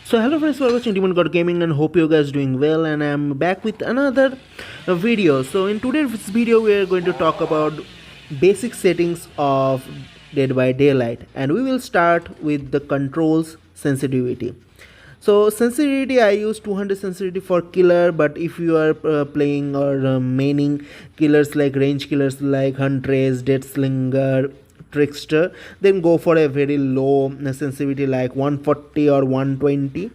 So hello friends, for watching Demon God Gaming and hope you guys doing well, and I'm back with another video. So in today's video we are going to talk about basic settings of Dead by Daylight, and we will start with the controls sensitivity. So sensitivity, I use 200 sensitivity for killer, but if you are playing or maining killers like range killers like Huntress, Deathslinger, Trickster, then go for a very low sensitivity like 140 or 120.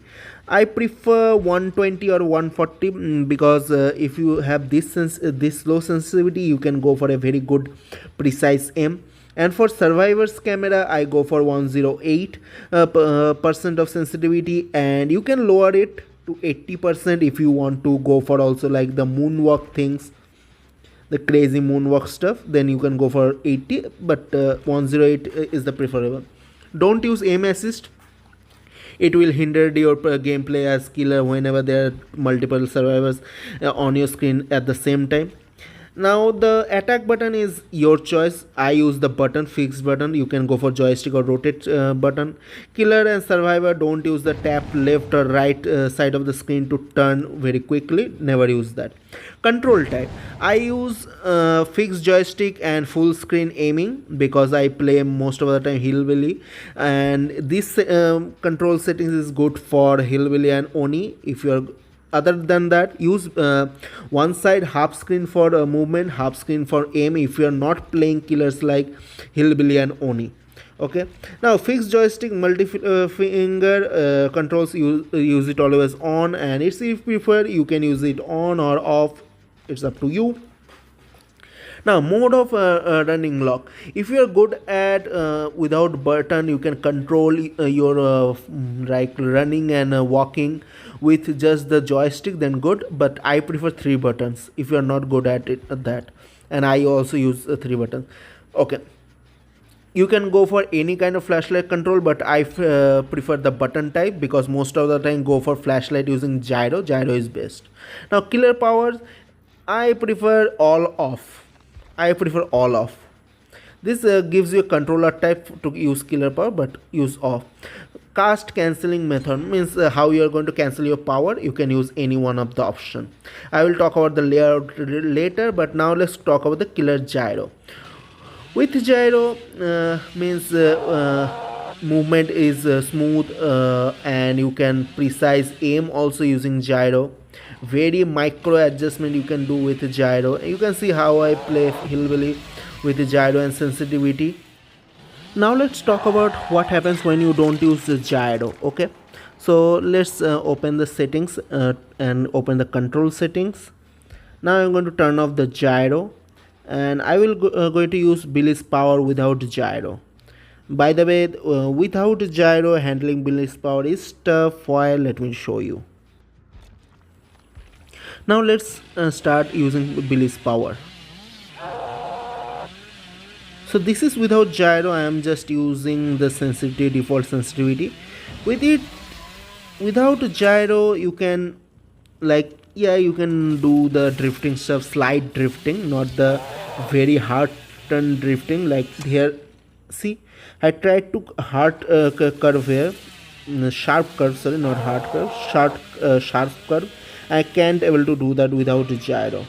I prefer 120 or 140 because if you have this low sensitivity, you can go for a very good precise aim. And for survivors camera, I go for 108 percent of sensitivity, and you can lower it to 80% if you want to go for also like the moonwalk things, the crazy moonwalk stuff. Then you can go for 80, but 108 is the preferable. Don't use aim assist, it will hinder your gameplay as killer whenever there are multiple survivors on your screen at the same time. Now the attack button is your choice. I use the button, fixed button. You can go for joystick or rotate button. Killer and survivor, don't use the tap left or right side of the screen to turn very quickly. Never use that. Control type, I use fixed joystick and full screen aiming because I play most of the time hillbilly, and this control settings is good for hillbilly and oni. If you are other than that, use one side half screen for movement, half screen for aim if you are not playing killers like hillbilly and oni. Okay, now fixed joystick multi finger controls, use it always on, and it's, if you prefer, you can use it on or off, it's up to you. Now mode of running lock, if you are good at without button, you can control your like running and walking with just the joystick, then good, but I prefer 3 buttons if you are not good at it at that, and I also use 3 buttons. Okay, you can go for any kind of flashlight control, but I prefer the button type because most of the time go for flashlight using gyro is best. Now killer powers, I prefer all off. This gives you a controller type to use killer power, but use off. Cast cancelling method means how you are going to cancel your power. You can use any one of the option. I will talk about the layout later, but now let's talk about the killer gyro. With gyro means movement is smooth, and you can precise aim also using gyro. Very micro adjustment you can do with gyro. You can see how I play hillbilly with gyro and sensitivity. Now let's talk about what happens when you don't use the gyro. Okay, so let's open the settings and open the control settings. Now I'm going to turn off the gyro, and I will going to use Billy's power without gyro. By the way, without gyro handling Billy's power is tough. Why? Let me show you. Now let's start using Billy's power. So this is without gyro. I am just using the sensitivity, default sensitivity. With it, without gyro, you can you can do the drifting stuff, slight drifting, not the very hard turn drifting like here. See, I tried to hard curve here, sharp curve, sorry, not hard curve, sharp curve. I can't able to do that without gyro.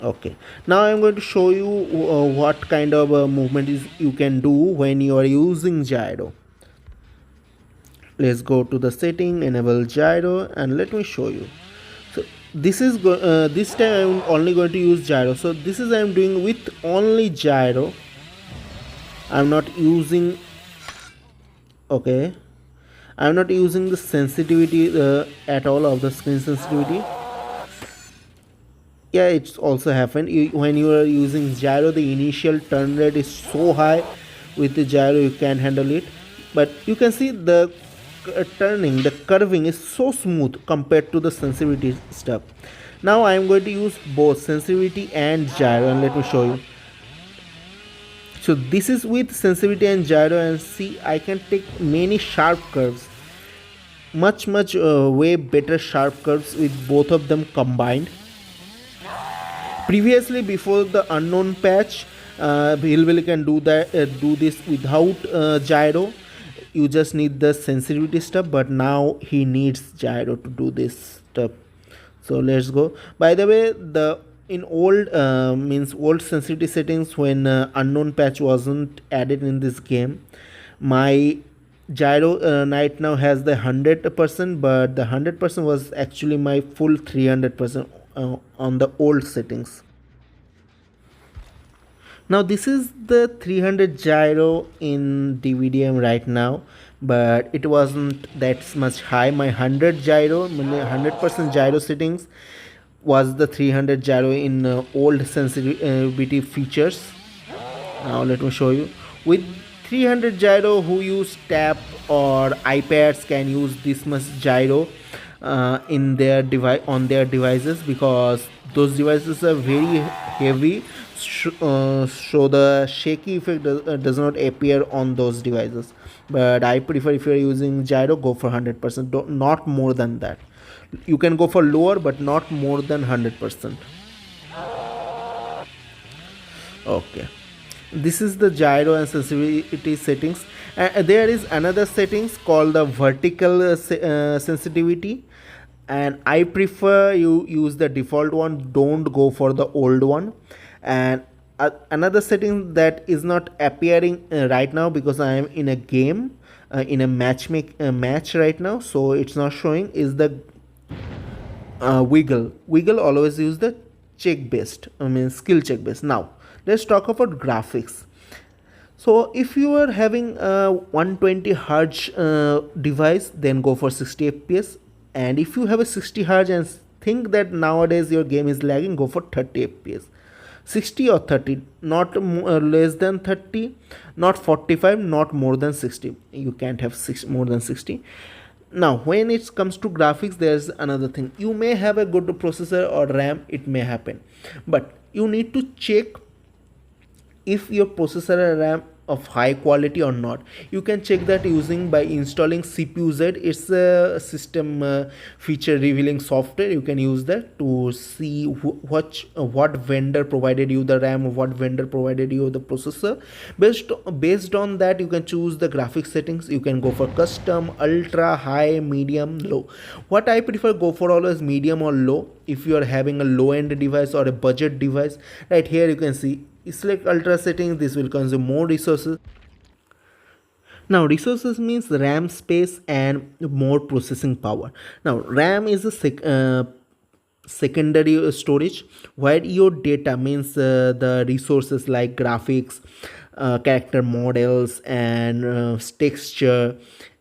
Okay, now I'm going to show you what kind of movement is you can do when you are using gyro. Let's go to the setting, enable gyro, and let me show you. So this is this time I'm only going to use gyro. So this is I'm doing with only gyro. I'm not using, okay, I'm not using the sensitivity at all of the screen sensitivity. Yeah, it's also happened when you are using gyro. The initial turn rate is so high. With the gyro you can handle it, but you can see the turning, the curving is so smooth compared to the sensitivity stuff. Now I am going to use both sensitivity and gyro, and let me show you. So this is with sensitivity and gyro, and see I can take many sharp curves, much way better sharp curves with both of them combined. Previously, before the unknown patch, hillbilly can do this without gyro. you just need the sensitivity stuff, but now he needs gyro to do this stuff. So let's go. By the way, the in old means old sensitivity settings, when unknown patch wasn't added in this game, my gyro right now has the 100%, but the 100% was actually my full 300% on the old settings. Now this is the 300 gyro in DBDM right now, but it wasn't that much high. My 100 gyro, 100% gyro settings was the 300 gyro in old sensitivity features. Now let me show you. With 300 gyro, who use tab or iPads can use this much gyro in their device, on their devices, because those devices are very heavy, so the shaky effect does not appear on those devices. But I prefer, if you're using gyro, go for 100%, not more than that. You can go for lower, but not more than 100%. Okay, this is the gyro and sensitivity settings. There is another settings called the vertical sensitivity, and I prefer you use the default one, don't go for the old one. And another setting that is not appearing right now, because I am in a game, in a match right now, so it's not showing, is the wiggle. Always use the check based, I mean skill check based. Now let's talk about graphics. So if you are having a 120 hertz device, then go for 60 fps. And if you have a 60 hertz and think that nowadays your game is lagging, go for 30 fps. 60 or 30, not less than 30, not 45, not more than 60. You can't have more than 60. Now when it comes to graphics, there's another thing. You may have a good processor or RAM, it may happen, but you need to check if your processor and RAM of high quality or not. You can check that using by installing CPU-Z. It's a system feature revealing software. You can use that to see what vendor provided you the RAM, what vendor provided you the processor. Based on that, you can choose the graphics settings. You can go for custom, ultra, high, medium, low. What I prefer, go for always medium or low if you are having a low end device or a budget device. Right here you can see, select ultra settings. This will consume more resources. Now resources means RAM space and more processing power. Now RAM is a secondary storage, while your data means the resources like graphics, character models, and texture,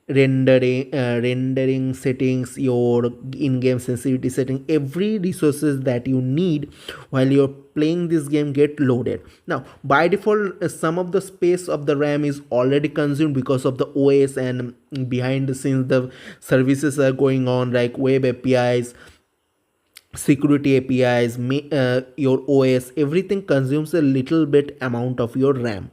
rendering settings, your in-game sensitivity setting, every resources that you need while you're playing this game get loaded. Now by default, some of the space of the RAM is already consumed because of the OS, and behind the scenes the services are going on, like web APIs, security APIs, your OS, everything consumes a little bit amount of your RAM.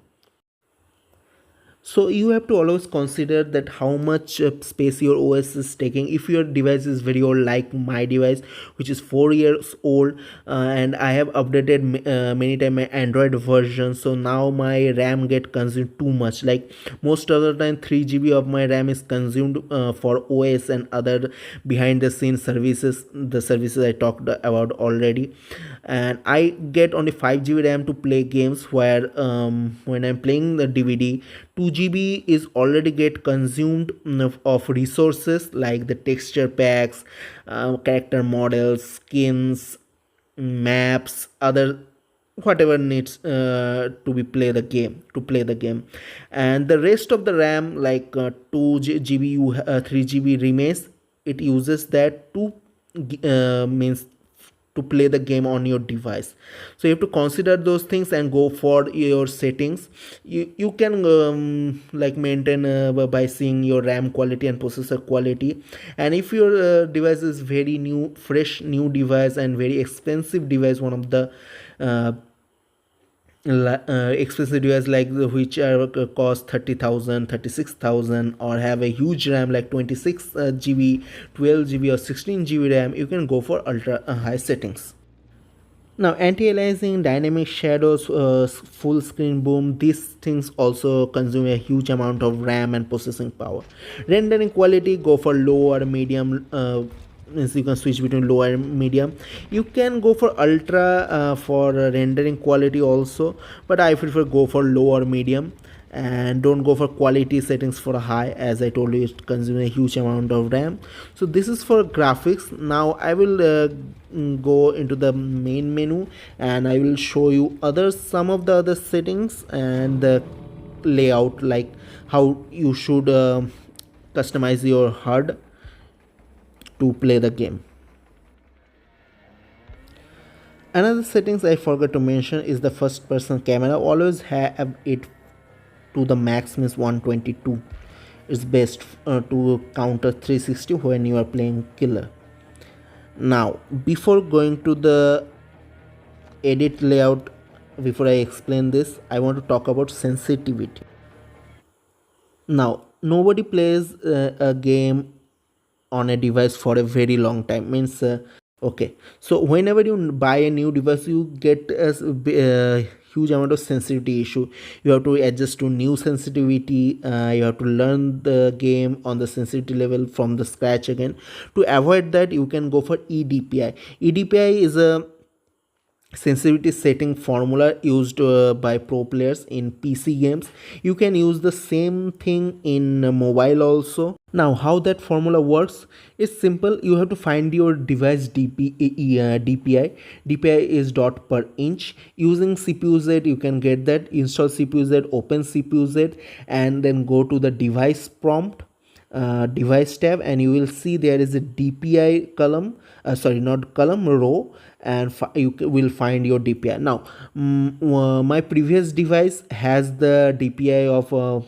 So you have to always consider that how much space your OS is taking. If your device is very old, like my device, which is 4 years old, and I have updated many times my Android version, so now my RAM get consumed too much. Like most of the time 3 GB of my RAM is consumed for OS and other behind the scenes services, the services I talked about already. And I get only 5 GB RAM to play games, where when I'm playing the DVD, 2 GB is already get consumed of resources like the texture packs, character models, skins, maps, other whatever needs to be play the game. And the rest of the RAM, like 2 GB, 3 GB remains. It uses that to means to play the game on your device. So you have to consider those things and go for your settings. You can like maintain by seeing your RAM quality and processor quality. And if your device is very new, fresh new device and very expensive device, one of the expensive device like which are cost 30,000, 36,000, or have a huge RAM like 26 GB, 12 GB, or 16 GB RAM, you can go for ultra high settings. Now, anti-aliasing, dynamic shadows, full screen boom, these things also consume a huge amount of RAM and processing power. Rendering quality, go for low or medium. Means you can switch between low and medium. You can go for ultra for rendering quality also, but I prefer go for low or medium, and don't go for quality settings for high, as I told you it consumes a huge amount of RAM. So this is for graphics. Now I will go into the main menu, and I will show you some of the other settings and the layout, like how you should customize your HUD to play the game. Another settings I forgot to mention is the first person camera. Always have it to the max, means 122. It's best to counter 360 when you are playing killer. Now before going to the edit layout, before I explain this, I want to talk about sensitivity. Now nobody plays a game on a device for a very long time, means okay, so whenever you buy a new device, you get a huge amount of sensitivity issue. You have to adjust to new sensitivity, you have to learn the game on the sensitivity level from the scratch again. To avoid that, you can go for edpi. Edpi is a sensitivity setting formula used by pro players in PC games. You can use the same thing in mobile also. Now how that formula works is simple. You have to find your device DPI. DPI is dot per inch. Using CPU-Z you can get that. Install CPU-Z, open CPU-Z, and then go to the device prompt, device tab, and you will see there is a DPI column, sorry, not column, row, and you will find your DPI. Now my previous device has the DPI of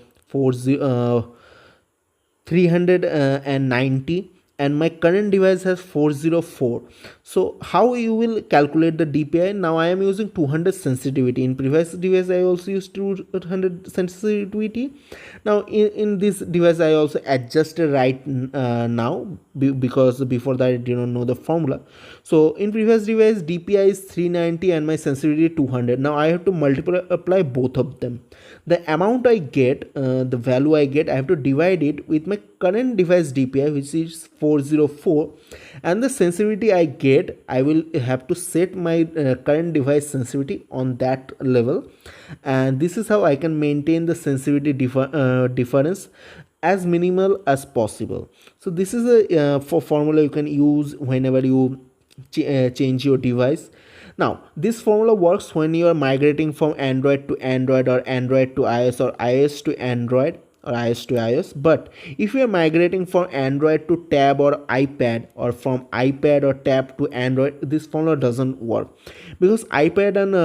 390, and my current device has 404. So how you will calculate the DPI? Now I am using 200 sensitivity. In previous device I also used 200 sensitivity. Now in this device I also adjusted right now, because before that I did not know the formula. So in previous device DPI is 390 and my sensitivity 200. Now I have to multiply both of them. The amount I get, the value I get, I have to divide it with my current device DPI, which is 404, and the sensitivity I get, I will have to set my current device sensitivity on that level, and this is how I can maintain the sensitivity difference as minimal as possible. So this is a formula you can use whenever you change your device. Now this formula works when you are migrating from Android to Android, or Android to iOS, or iOS to Android, or iOS to iOS. But if you are migrating from Android to tab or iPad, or from iPad or tab to Android, this formula doesn't work, because iPad and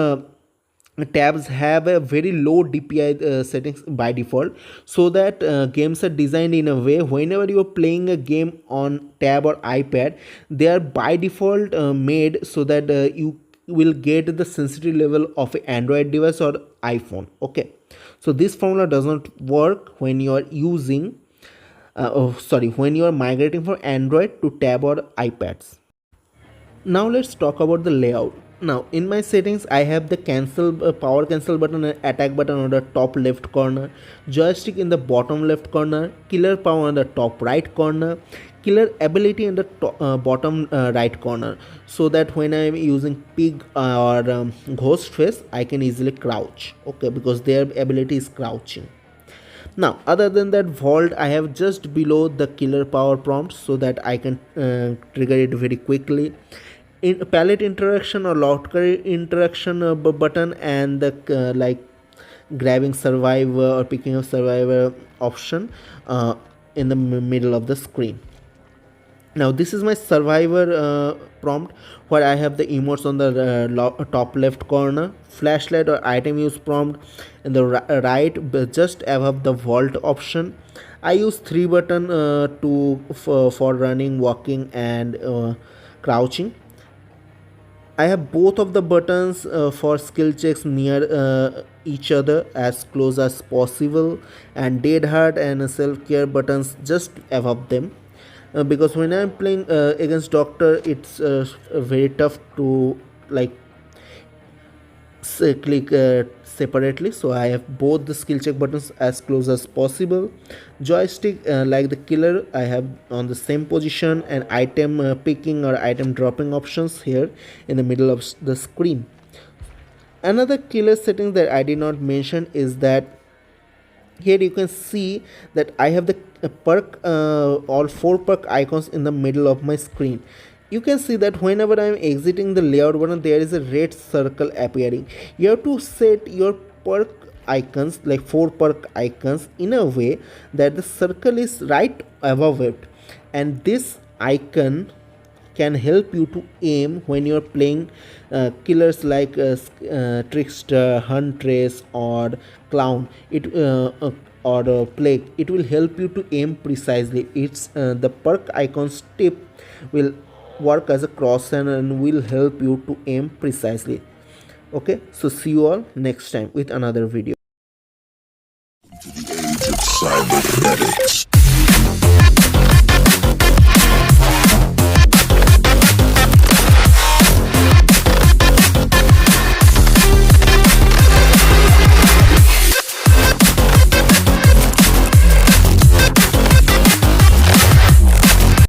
tabs have a very low DPI settings by default, so that games are designed in a way whenever you are playing a game on tab or iPad, they are by default made so that you will get the sensitivity level of an Android device or iPhone. Okay, so this formula does not work when you are using when you are migrating from Android to tab or iPads. Now let's talk about the layout. Now in my settings I have the cancel power cancel button and attack button on the top left corner, joystick in the bottom left corner, killer power on the top right corner, killer ability in the bottom right corner, so that when I am using pig or Ghostface I can easily crouch. Okay, because their ability is crouching. Now other than that, vault I have just below the killer power prompt, so that I can trigger it very quickly. In palette interaction or locker interaction button, and the like grabbing survivor or picking up survivor option in the middle of the screen. Now this is my survivor prompt, where I have the emotes on the top left corner, flashlight or item use prompt in the right just above the vault option. I use 3 button for running, walking, and crouching. I have both of the buttons for skill checks near each other as close as possible, and dead hard and self care buttons just above them. Because when I'm playing against doctor, it's very tough to like click separately. So I have both the skill check buttons as close as possible. Joystick, like the killer, I have on the same position, and item picking or item dropping options here in the middle of the screen. Another killer setting that I did not mention is that here you can see that I have the perk or 4 perk icons in the middle of my screen. You can see that whenever I am exiting the layout button, there is a red circle appearing. You have to set your perk icons, like 4 perk icons, in a way that the circle is right above it, and this icon can help you to aim when you're playing killers like trickster, huntress, or clown. Or plague. It will help you to aim precisely. It's the perk icons tip will work as a cross and will help you to aim precisely. Okay, so see you all next time with another video. To the age of cybernetics.